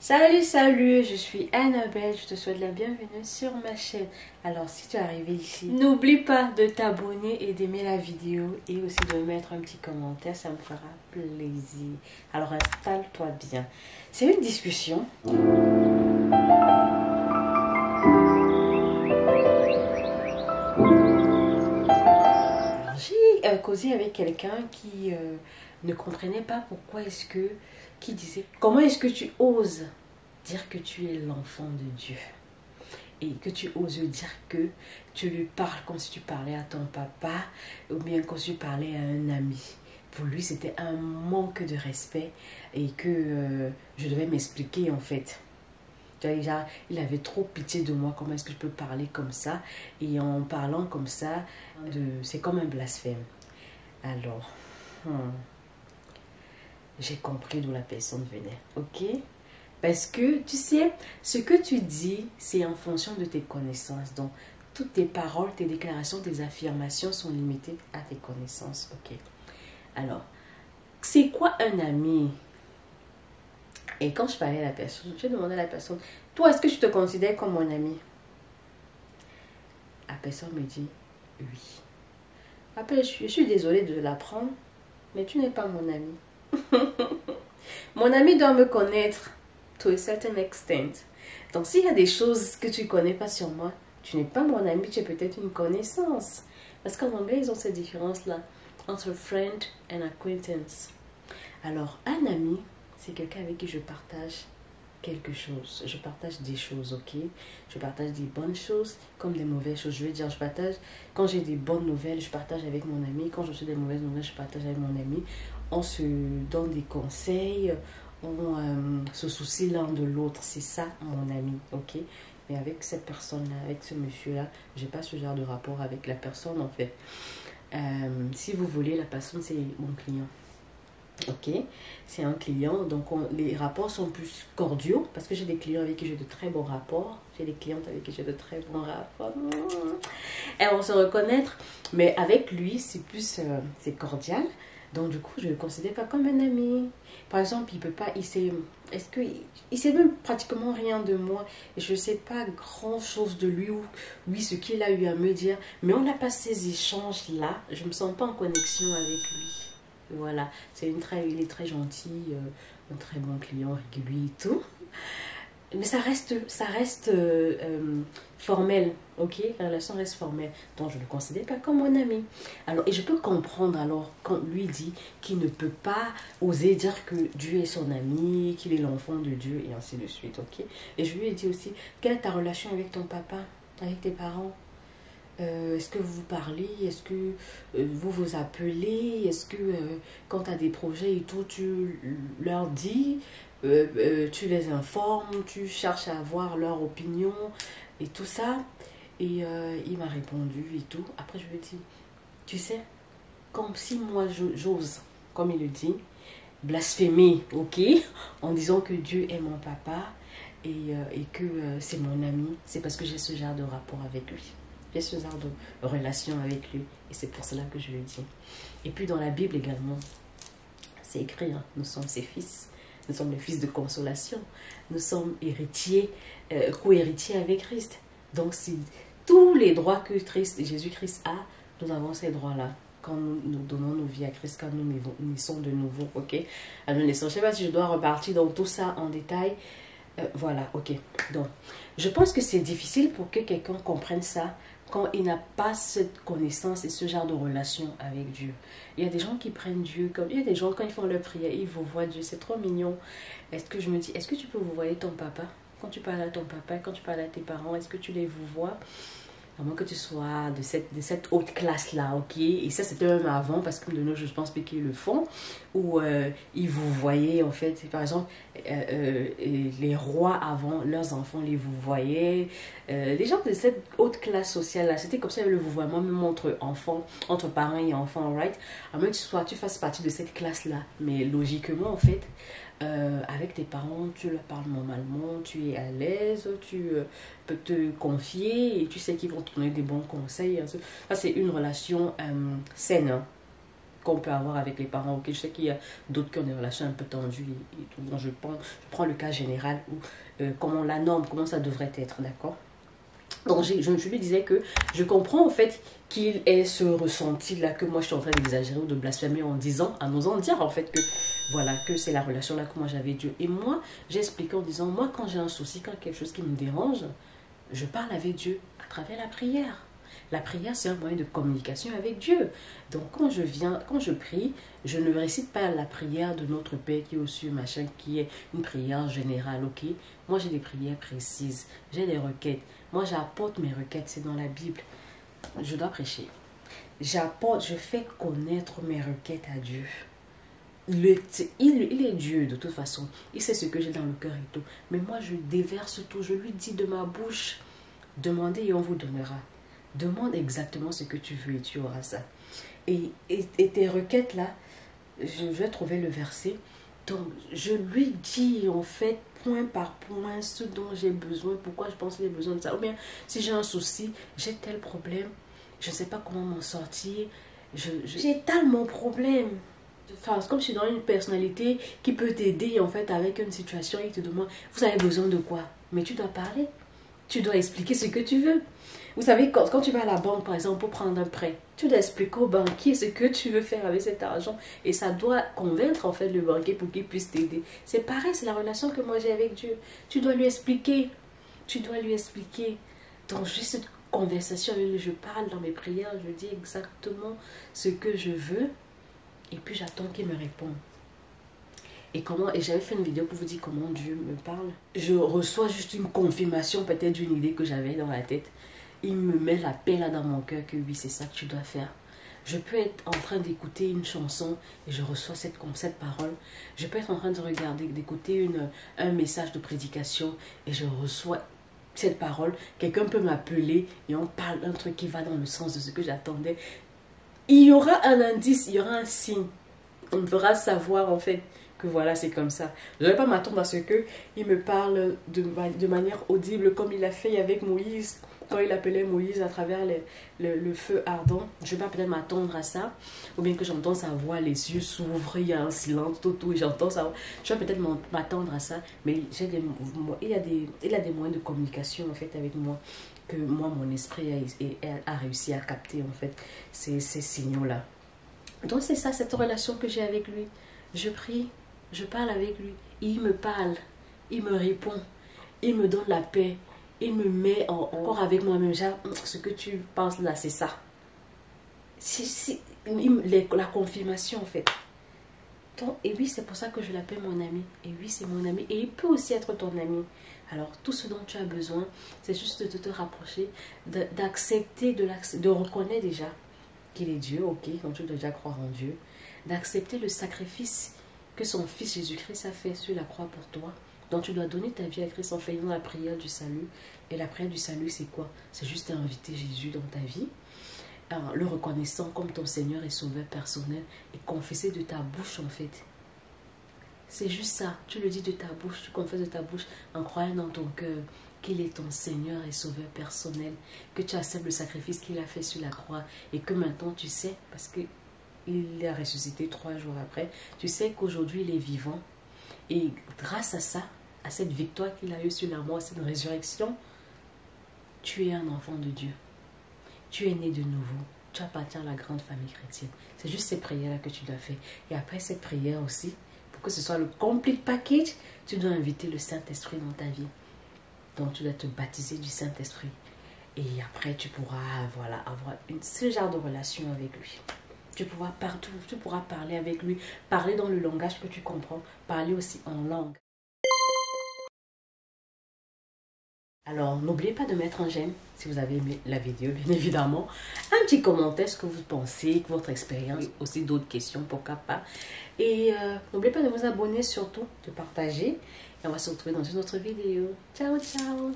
Salut, je suis Annabelle, je te souhaite la bienvenue sur ma chaîne. Alors si tu es arrivé ici, n'oublie pas de t'abonner et d'aimer la vidéo et aussi de mettre un petit commentaire, ça me fera plaisir. Alors installe-toi bien. C'est une discussion. Alors j'ai causé avec quelqu'un qui ne comprenait pas pourquoi est-ce que, qui disait, comment est-ce que tu oses dire que tu es l'enfant de Dieu et que tu oses dire que tu lui parles comme si tu parlais à ton papa ou bien comme si tu parlais à un ami. Pour lui, c'était un manque de respect et que je devais m'expliquer en fait. Déjà, il avait trop pitié de moi, comment est-ce que je peux parler comme ça? Et en parlant comme ça, c'est comme un blasphème. Alors, j'ai compris d'où la personne venait, ok? Parce que, tu sais, ce que tu dis, c'est en fonction de tes connaissances. Donc, toutes tes paroles, tes déclarations, tes affirmations sont limitées à tes connaissances, ok? Alors, c'est quoi un ami? Et quand je parlais à la personne, je demandais à la personne, toi, est-ce que tu te considères comme mon ami? La personne me dit, oui. Après, je suis désolée de l'apprendre, mais tu n'es pas mon ami. Mon ami doit me connaître to a certain extent. Donc, s'il y a des choses que tu ne connais pas sur moi, tu n'es pas mon ami, tu es peut-être une connaissance. Parce qu'en anglais, ils ont cette différence-là entre friend and acquaintance. Alors, un ami, c'est quelqu'un avec qui je partage quelque chose. Je partage des choses, ok? Je partage des bonnes choses comme des mauvaises choses. Je veux dire, je partage, quand j'ai des bonnes nouvelles, je partage avec mon ami. Quand je suis des mauvaises nouvelles, je partage avec mon ami. On se donne des conseils, on se soucie l'un de l'autre. C'est ça, mon ami, ok? Mais avec cette personne-là, avec ce monsieur-là, j'ai pas ce genre de rapport avec la personne, en fait. Si vous voulez, la personne, c'est mon client. Ok, c'est un client, donc les rapports sont plus cordiaux parce que j'ai des clients avec qui j'ai de très bons rapports, j'ai des clientes avec qui j'ai de très bons rapports. Elles vont se reconnaître, mais avec lui, c'est plus c'est cordial. Donc du coup, je ne le considère pas comme un ami. Par exemple, il peut pas, il sait même pratiquement rien de moi et je ne sais pas grand chose de lui ou oui ce qu'il a eu à me dire. Mais on n'a pas ces échanges là, je me sens pas en connexion avec lui. Voilà, il est très gentil, un très bon client, régulier et tout. Mais ça reste formel, ok? La relation reste formelle. Donc je ne le considère pas comme mon ami. Alors, et je peux comprendre alors quand lui dit qu'il ne peut pas oser dire que Dieu est son ami, qu'il est l'enfant de Dieu et ainsi de suite, ok? Et je lui ai dit aussi, quelle est ta relation avec ton papa, avec tes parents? Est-ce que vous vous parlez? Est-ce que vous vous appelez? Est-ce que quand tu as des projets et tout, tu leur dis, tu les informes, tu cherches à avoir leur opinion et tout ça? Et il m'a répondu et tout. Après, je lui ai dit, tu sais, comme si moi j'ose, comme il le dit, blasphémer, ok, en disant que Dieu est mon papa et que c'est mon ami, c'est parce que j'ai ce genre de rapport avec lui. J'ai ce genre de relation avec lui. Et c'est pour cela que je le dis. Et puis dans la Bible également, c'est écrit, hein, nous sommes ses fils. Nous sommes les fils de consolation. Nous sommes héritiers, co-héritiers avec Christ. Donc si tous les droits que Jésus-Christ a, nous avons ces droits-là. Quand nous donnons nos vies à Christ, quand nous naissons de nouveau, ok? À nos naissances. Je ne sais pas si je dois repartir dans tout ça en détail. Voilà, ok. Donc, je pense que c'est difficile pour que quelqu'un comprenne ça quand il n'a pas cette connaissance et ce genre de relation avec Dieu. Il y a des gens qui prennent Dieu comme... Il y a des gens, quand ils font leur prière, ils vous voient Dieu. C'est trop mignon. Est-ce que je me dis, est-ce que tu peux vous voir ton papa? Quand tu parles à ton papa, quand tu parles à tes parents, est-ce que tu les vous vois? À moins que tu sois de cette haute classe-là, ok? Et ça, c'était même avant, parce que de nos jours, je pense qu'ils le font, où ils vous voyaient, en fait. Par exemple, les rois avant, leurs enfants les vous voyaient. Les gens de cette haute classe sociale-là, c'était comme ça le vouvoiement, même entre enfants, entre parents et enfants, right? À moins que tu fasses partie de cette classe-là. Mais logiquement, en fait, avec tes parents, tu leur parles normalement, tu es à l'aise, tu peux te confier et tu sais qu'ils vont te donner des bons conseils. Ça, c'est une relation saine. Hein. qu'on peut avoir avec les parents. Ok, je sais qu'il y a d'autres qui ont des relations un peu tendues et tout. Donc je prends le cas général où comment la norme, comment ça devrait être, d'accord? Donc je lui disais que je comprends en fait qu'il ait ce ressenti-là que moi je suis en train d'exagérer ou de blasphémer en disant, en osant dire en fait que voilà, que c'est la relation-là que moi j'avais Dieu. Et moi, j'ai expliqué en disant, moi quand j'ai un souci, quand quelque chose qui me dérange, je parle avec Dieu à travers la prière. La prière, c'est un moyen de communication avec Dieu. Donc, quand je prie, je ne récite pas la prière de notre Père qui est aux cieux, machin, qui est une prière générale, ok? Moi, j'ai des prières précises, j'ai des requêtes. Moi, j'apporte mes requêtes, c'est dans la Bible. Je dois prêcher. Je fais connaître mes requêtes à Dieu. Il est Dieu de toute façon. Il sait ce que j'ai dans le cœur et tout. Mais moi, je déverse tout. Je lui dis de ma bouche, demandez et on vous donnera. Demande exactement ce que tu veux et tu auras ça. Et tes requêtes là, je vais trouver le verset. Donc, je lui dis en fait, point par point, ce dont j'ai besoin, pourquoi je pense que j'ai besoin de ça. Ou bien, si j'ai un souci, j'ai tel problème, je ne sais pas comment m'en sortir. J'étale mon problème. Enfin, comme je suis dans une personnalité qui peut t'aider en fait avec une situation et te demande, vous avez besoin de quoi? Mais tu dois parler. Tu dois expliquer ce que tu veux. Vous savez, quand tu vas à la banque, par exemple, pour prendre un prêt, tu dois expliquer au banquier ce que tu veux faire avec cet argent. Et ça doit convaincre, en fait, le banquier pour qu'il puisse t'aider. C'est pareil, c'est la relation que moi j'ai avec Dieu. Tu dois lui expliquer. Tu dois lui expliquer. Donc, j'ai cette conversation avec lui. Je parle dans mes prières. Je dis exactement ce que je veux. Et puis, j'attends qu'il me réponde. Et j'avais fait une vidéo pour vous dire comment Dieu me parle. Je reçois juste une confirmation peut-être d'une idée que j'avais dans la tête. Il me met la paix là dans mon cœur que oui, c'est ça que tu dois faire. Je peux être en train d'écouter une chanson et je reçois cette parole. Je peux être en train d'écouter un message de prédication et je reçois cette parole. Quelqu'un peut m'appeler et on parle d'un truc qui va dans le sens de ce que j'attendais. Il y aura un indice, il y aura un signe. On me fera savoir en fait que voilà, c'est comme ça. Je ne vais pas m'attendre à ce qu'il me parle de manière audible comme il a fait avec Moïse. Quand il appelait Moïse à travers le feu ardent, je ne vais pas peut-être m'attendre à ça. Ou bien que j'entends sa voix, les yeux s'ouvrent, il y a un silence, tout, et j'entends sa voix. Je vais peut-être m'attendre à ça. Mais il a des moyens de communication en fait avec moi. Que moi, mon esprit a réussi à capter en fait ces signaux-là. Donc c'est ça, cette relation que j'ai avec lui. Je prie, je parle avec lui. Il me parle, il me répond, il me donne la paix. Il me met encore avec moi-même. Ce que tu penses là, c'est ça. La confirmation, en fait. Donc, et oui, c'est pour ça que je l'appelle mon ami. Et oui, c'est mon ami. Et il peut aussi être ton ami. Alors, tout ce dont tu as besoin, c'est juste de te rapprocher, d'accepter, de reconnaître déjà qu'il est Dieu, ok, donc tu dois déjà croire en Dieu. D'accepter le sacrifice que son fils Jésus-Christ a fait sur la croix pour toi. Donc tu dois donner ta vie à Christ en faisant la prière du salut. Et la prière du salut, c'est quoi? C'est juste inviter Jésus dans ta vie, le reconnaissant comme ton Seigneur et Sauveur personnel et confesser de ta bouche en fait. C'est juste ça. Tu le dis de ta bouche, tu confesses de ta bouche en croyant dans ton cœur qu'il est ton Seigneur et Sauveur personnel, que tu acceptes le sacrifice qu'il a fait sur la croix et que maintenant tu sais, parce qu'il a ressuscité 3 jours après, tu sais qu'aujourd'hui il est vivant et grâce à ça, à cette victoire qu'il a eue sur la mort, cette résurrection, tu es un enfant de Dieu. Tu es né de nouveau. Tu appartiens à la grande famille chrétienne. C'est juste ces prières-là que tu dois faire. Et après cette prière aussi, pour que ce soit le complete package, tu dois inviter le Saint-Esprit dans ta vie. Donc tu dois te baptiser du Saint-Esprit. Et après tu pourras avoir ce genre de relation avec lui. Tu pourras parler avec lui, parler dans le langage que tu comprends, parler aussi en langue. Alors, n'oubliez pas de mettre un j'aime si vous avez aimé la vidéo, bien évidemment. Un petit commentaire, ce que vous pensez, votre expérience, aussi d'autres questions, pourquoi pas. Et n'oubliez pas de vous abonner surtout, de partager. Et on va se retrouver dans une autre vidéo. Ciao, ciao!